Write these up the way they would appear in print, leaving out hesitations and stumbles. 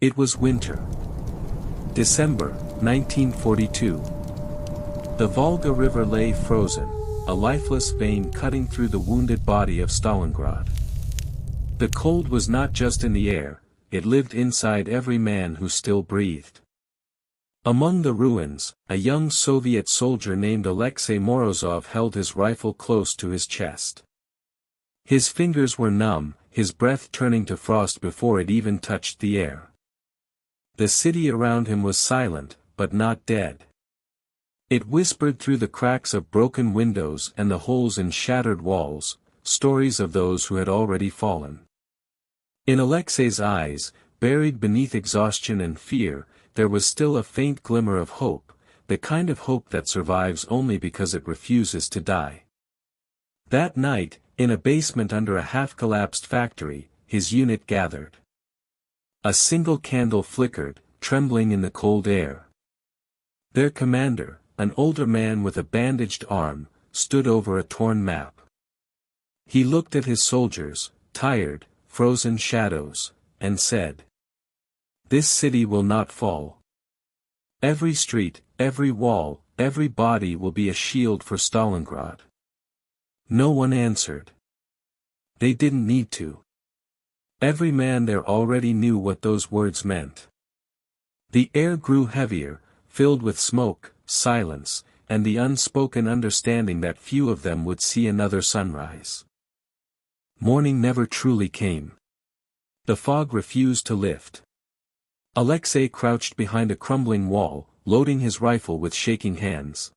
It was winter. December, 1942. The Volga River lay frozen, a lifeless vein cutting through the wounded body of Stalingrad. The cold was not just in the air, it lived inside every man who still breathed. Among the ruins, a young Soviet soldier named Alexei Morozov held his rifle close to his chest. His fingers were numb, his breath turning to frost before it even touched the air. The city around him was silent, but not dead. It whispered through the cracks of broken windows and the holes in shattered walls, stories of those who had already fallen. In Alexei's eyes, buried beneath exhaustion and fear, there was still a faint glimmer of hope, the kind of hope that survives only because it refuses to die. That night, in a basement under a half-collapsed factory, his unit gathered. A single candle flickered, trembling in the cold air. Their commander, an older man with a bandaged arm, stood over a torn map. He looked at his soldiers, tired, frozen shadows, and said, "This city will not fall. Every street, every wall, every body will be a shield for Stalingrad." No one answered. They didn't need to. Every man there already knew what those words meant. The air grew heavier, filled with smoke, silence, and the unspoken understanding that few of them would see another sunrise. Morning never truly came. The fog refused to lift. Alexei crouched behind a crumbling wall, loading his rifle with shaking hands.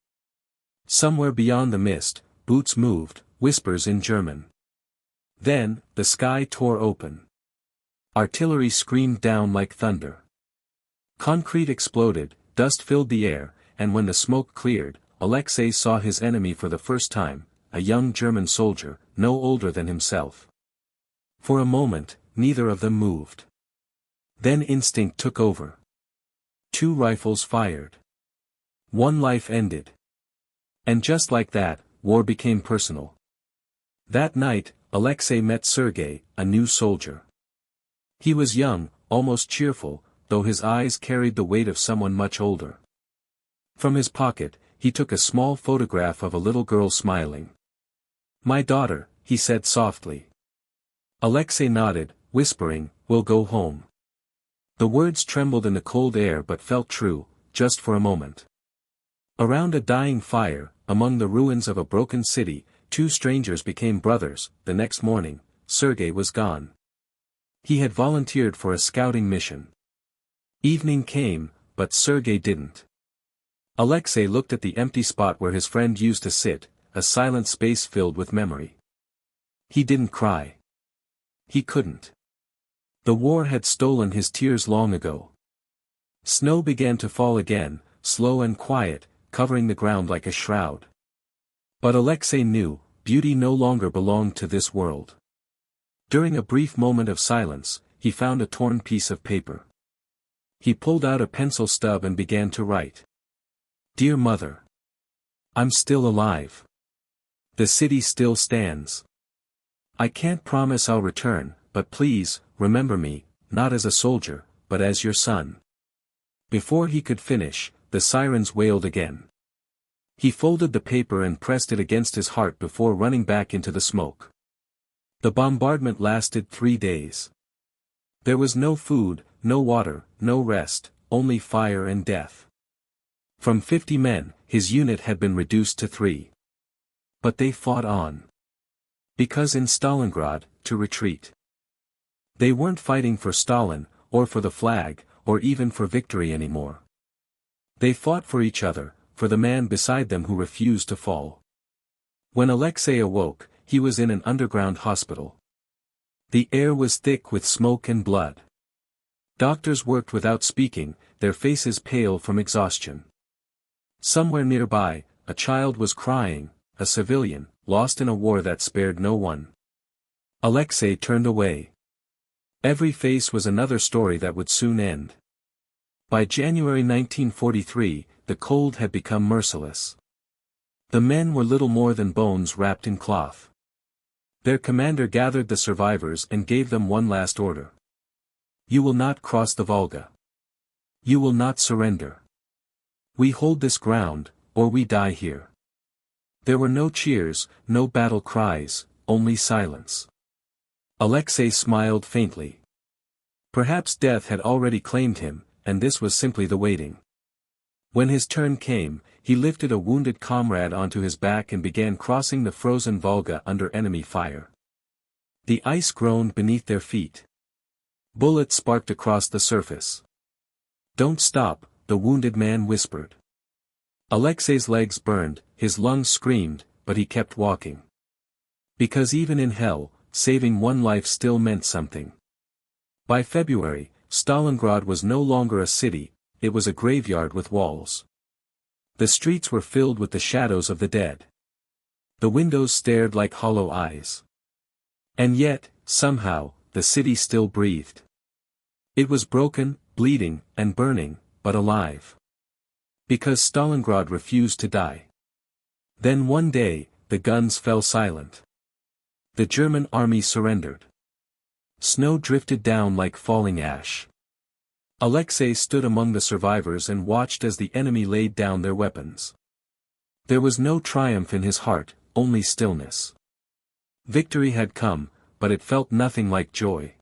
Somewhere beyond the mist, boots moved, whispers in German. Then, the sky tore open. Artillery screamed down like thunder. Concrete exploded, dust filled the air, and when the smoke cleared, Alexei saw his enemy for the first time, a young German soldier, no older than himself. For a moment, neither of them moved. Then instinct took over. 2 rifles fired. 1 life ended. And just like that, war became personal. That night, Alexei met Sergei, a new soldier. He was young, almost cheerful, though his eyes carried the weight of someone much older. From his pocket, he took a small photograph of a little girl smiling. "My daughter," he said softly. Alexei nodded, whispering, "We'll go home." The words trembled in the cold air but felt true, just for a moment. Around a dying fire, among the ruins of a broken city, 2 strangers became brothers. The next morning, Sergei was gone. He had volunteered for a scouting mission. Evening came, but Sergei didn't. Alexei looked at the empty spot where his friend used to sit, a silent space filled with memory. He didn't cry. He couldn't. The war had stolen his tears long ago. Snow began to fall again, slow and quiet, covering the ground like a shroud. But Alexei knew, beauty no longer belonged to this world. During a brief moment of silence, he found a torn piece of paper. He pulled out a pencil stub and began to write. "Dear Mother. I'm still alive. The city still stands. I can't promise I'll return, but please, remember me, not as a soldier, but as your son." Before he could finish, the sirens wailed again. He folded the paper and pressed it against his heart before running back into the smoke. The bombardment lasted 3 days. There was no food, no water, no rest, only fire and death. From 50 men, his unit had been reduced to 3. But they fought on. Because in Stalingrad, to retreat. They weren't fighting for Stalin, or for the flag, or even for victory anymore. They fought for each other, for the man beside them who refused to fall. When Alexei awoke, he was in an underground hospital. The air was thick with smoke and blood. Doctors worked without speaking, their faces pale from exhaustion. Somewhere nearby, a child was crying, a civilian, lost in a war that spared no one. Alexei turned away. Every face was another story that would soon end. By January 1943, the cold had become merciless. The men were little more than bones wrapped in cloth. Their commander gathered the survivors and gave them one last order. You will not cross the Volga. You will not surrender. We hold this ground, or we die here. There were no cheers, no battle cries, only silence. Alexei smiled faintly. Perhaps death had already claimed him, and this was simply the waiting. When his turn came, he lifted a wounded comrade onto his back and began crossing the frozen Volga under enemy fire. The ice groaned beneath their feet. Bullets sparked across the surface. "Don't stop," the wounded man whispered. Alexei's legs burned, his lungs screamed, but he kept walking. Because even in hell, saving one life still meant something. By February, Stalingrad was no longer a city, it was a graveyard with walls. The streets were filled with the shadows of the dead. The windows stared like hollow eyes. And yet, somehow, the city still breathed. It was broken, bleeding, and burning, but alive. Because Stalingrad refused to die. Then one day, the guns fell silent. The German army surrendered. Snow drifted down like falling ash. Alexei stood among the survivors and watched as the enemy laid down their weapons. There was no triumph in his heart, only stillness. Victory had come, but it felt nothing like joy.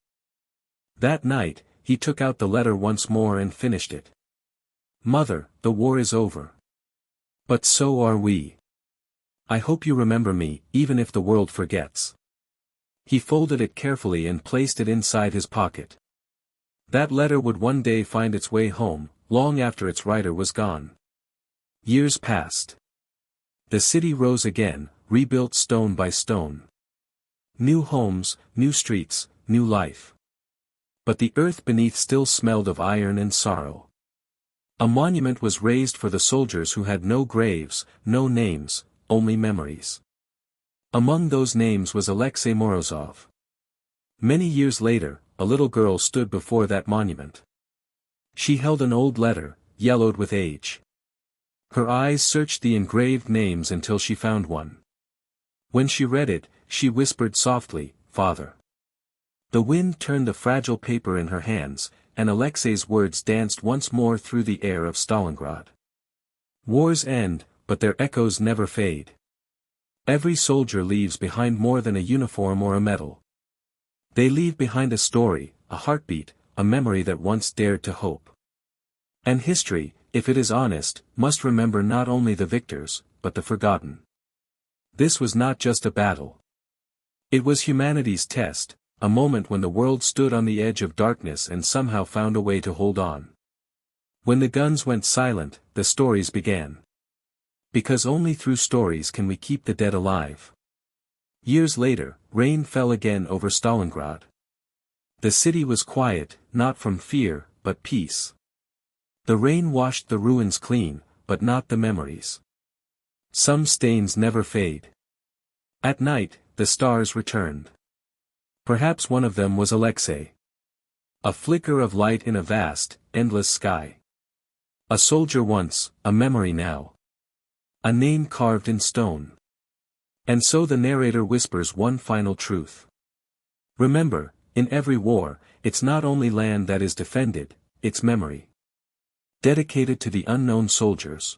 That night, he took out the letter once more and finished it. "Mother, the war is over. But so are we. I hope you remember me, even if the world forgets." He folded it carefully and placed it inside his pocket. That letter would one day find its way home, long after its writer was gone. Years passed. The city rose again, rebuilt stone by stone. New homes, new streets, new life. But the earth beneath still smelled of iron and sorrow. A monument was raised for the soldiers who had no graves, no names, only memories. Among those names was Alexei Morozov. Many years later, a little girl stood before that monument. She held an old letter, yellowed with age. Her eyes searched the engraved names until she found one. When she read it, she whispered softly, "Father." The wind turned the fragile paper in her hands, and Alexei's words danced once more through the air of Stalingrad. Wars end, but their echoes never fade. Every soldier leaves behind more than a uniform or a medal. They leave behind a story, a heartbeat, a memory that once dared to hope. And history, if it is honest, must remember not only the victors, but the forgotten. This was not just a battle. It was humanity's test, a moment when the world stood on the edge of darkness and somehow found a way to hold on. When the guns went silent, the stories began. Because only through stories can we keep the dead alive. Years later, rain fell again over Stalingrad. The city was quiet, not from fear, but peace. The rain washed the ruins clean, but not the memories. Some stains never fade. At night, the stars returned. Perhaps one of them was Alexei. A flicker of light in a vast, endless sky. A soldier once, a memory now. A name carved in stone. And so the narrator whispers one final truth. Remember, in every war, it's not only land that is defended, it's memory. Dedicated to the unknown soldiers.